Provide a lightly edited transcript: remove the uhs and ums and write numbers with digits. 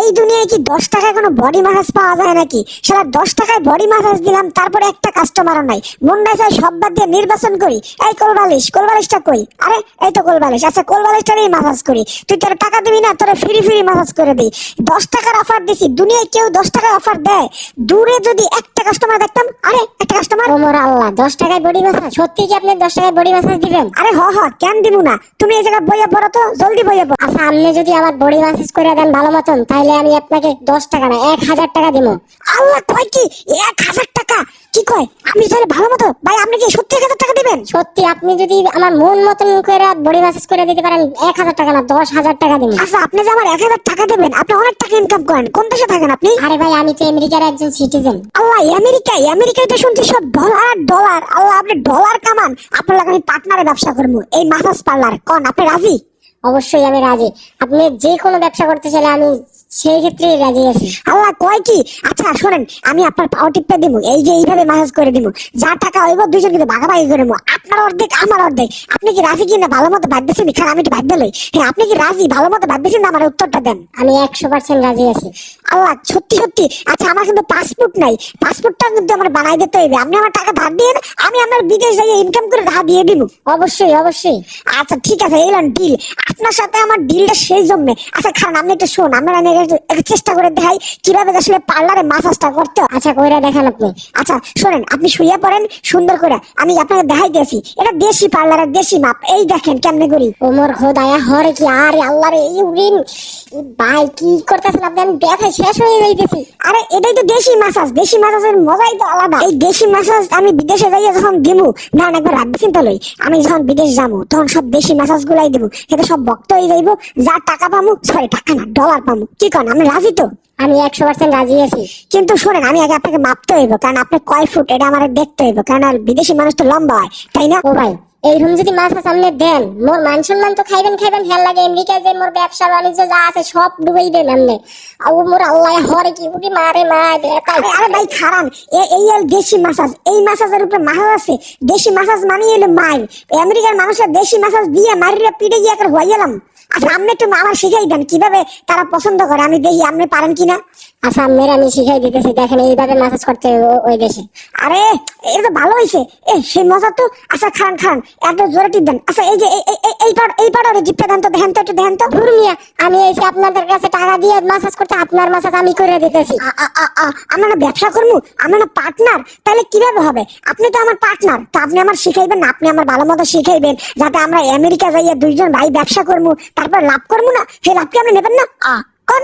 এই দুনিয়ায় কি 10 টাকায় কোনো বডি ম্যাসাজ পাওয়া যায় নাকি? শালা 10 টাকায় বডি ম্যাসাজ দিলাম, তারপরে একটা কাস্টমারও নাই। মন নাই চাই সব বাদ দিয়ে নির্বাচন করি। এই কোলবালিশটা কই? আরে এই তো কোলবালিশ। আচ্ছা কোলবালিশটারই ম্যাসাজ করি। তুই তোর টাকা দিবি না, তোরে ফ্রি ম্যাসাজ করে দিই। 10 টাকার অফার দিছি। দুনিয়ায় কেউ 10 টাকায় অফার দেয়? দূরে যদি একটা কাস্টমার দেখতাম, আরে একটা কাস্টমার। ওমর আল্লাহ, 10 টাকায় বডি ম্যাসাজ? সত্যি কি আপনি 10 টাকায় বডি ম্যাসাজ দিবেন? আরে হ কেন দিব না? তুমি এই জায়গায় বইয়া পড়ো তো, জলদি বইয়া পড়ো। আচ্ছা, আপনি যদি আমার বডি ম্যাসাজ করে দেন ভালো মতন, তাহলে আমি আপনাকে 10 টাকা না 1000 টাকা দিব। আল্লাহ, কয় কি 1000 টাকা? কি কয়? আমি তাহলে ভালো মতো ভাই, আপনি কি সত্যি 1000 টাকা দিবেন? সত্যি, আপনি যদি আমার মন মতন করে বডি ম্যাসাজ করে দিতে পারেন 1000 টাকা না 10,000 টাকা দিব। আচ্ছা, আপনি যে আমার 1000 টাকা দেবেন, আপনি অনেক টাকা ইনকাম করেন। কোন দেশে থাকেন আপনি? আরে ভাই, আমি তো আমেরিকার একজন সিটিজেন। আল্লাহ, আমেরিকায় তো শুনছি সব ডলার। আল্লাহ, আপনি ডলার কামান। আপনার লাগে আমি পার্টনারে ব্যবসা করবো, এই মাসাজ পার্লার। কোন আপনি রাজি? অবশ্যই আমি রাজি। আপনি যে কোনো ব্যবসা করতে চাইলে আমি সেই ক্ষেত্রে রাজি আছি। আল্লাহ, কয় কি? আচ্ছা শোনেন, আমি আপনার পাও টিপটা দিব, এই যে এইভাবে ম্যাসাজ করে দিব। যা টাকা হইব দুইজন কিন্তু ভাগাভাগি করে নেবো, আপনার অর্ধেক আমার অর্ধেক। আপনি কি রাজি কিনা ভালো মতো ভাবতেছেন? খান আমি একটু ভাবতে লই। হ্যাঁ, আপনি কি রাজি? ভালো মতো ভাবতেছেন? আমার উত্তরটা দেন। আমি 100% রাজি আছি। আল্লাহ, সত্যি। আচ্ছা, আমার কিন্তু পাসপোর্ট নাই। পাসপোর্টটা কিন্তু আমার বানাই দিতে হইবে। আপনি আমার টাকা ধার দিয়ে, আমি আমার বিদেশ যাই ইনকাম করে ধার দিয়ে দিব। অবশ্যই। আচ্ছা ঠিক আছে, এলাম ডিল। আপনার সাথে আমার ডিলটা সেই জন্য। আচ্ছা খান, আপনি একটু শোন, আমরা একটু চেষ্টা করে দেখাই কিভাবে আসলে পার্লারে মাসাজটা করতে হয়। আচ্ছা, কইরা দেখেন আপনি। আচ্ছা শোনেন, আপনি শুয়ে পড়েন সুন্দর করে, আমি আপনাকে দেখাই দিয়েছি। এটা দেশি পার্লারের দেশি মাপ। এই দেখেন কেমনে করি। ওমর খোদায়া হরে কি! আরে আল্লাহ রে, এই উরিন ভাই কি করতেছেন আপনি? আমি ব্যথা শেষ হয়ে যাইতেছি। আরে এটাই তো দেশি মাসাজ। দেশি মাসাজের মজাই তো আলাদা। এই দেশি মাসাজ আমি বিদেশে যাইয়া যখন দিমু, না একবার রাত চিন্তা লই, আমি যখন বিদেশ যাবো তখন সব দেশি মাসাজ গুলাই দিব। এতে সব বক্ত হয়ে যাইবো। যা টাকা পামু, সরি টাকা না ডলার পামু। কি কন, আমি রাজি তো? আমি 100% রাজি আছি। কিন্তু শোনেন, আমি আগে আপনাকে মাপতে হইব, কারণ আপনি কয় ফুট এটা আমার দেখতে হইব, কারণ বিদেশি মানুষ তো লম্বা হয়, তাই না? ও ভাই, এইরকম যদি মাথা সামনে দেন, মোর মান সম্মান তো খাইবেন হেল লাগে। আমেরিকায় যে মোর ব্যবসা বাণিজ্য যা আছে সব ডুবাই দেন আপনি। মোর আল্লাহ হরে কি উঠি মারে মা ব্যথা। আরে ভাই খারান, এই দেশি মাসাজ, এই মাসাজের উপরে মাসাজ আছে। দেশি মাসাজ মানিয়ে এলো মার। আমেরিকার মানুষের দেশি মাসাজ দিয়ে মারিরা পিঠে গিয়ে একটা হয়ে গেলাম। আচ্ছা আপনি একটু আমার শিখাই দেন কিভাবে তারা পছন্দ করে, আমি দেখি আপনি পারেন কিনা। আচ্ছা, আপনার আমি শিখাই দিতেছি, দেখেন এইভাবে মাসাজ করতে হবে ওই দেশে। আরে এটা তো ভালো হয়েছে, সেই মজা তো। আচ্ছা খান এত জোরে টিপ দেন। আচ্ছা এই যে এই পাড়ারে টিপটা দেন তো, দেখেন তো। ধুর মিয়া, আমি এসে আপনাদের কাছে টাকা দিয়ে মাসাজ করতে, আপনার মাসাজ আমি করে দিতেছি। আমরা না ব্যবসা করবো, আমরা না পার্টনার। তাহলে কিভাবে হবে? আপনি তো আমার পার্টনার, তো আপনি আমার শিখাইবেন না? আপনি আমার ভালো মতো শিখাইবেন, যাতে আমরা আমেরিকা যাইয়া দুইজন ভাই ব্যবসা করবো, তারপর লাভ করবো না? সেই লাভ কি আপনি নেবেন না? কোন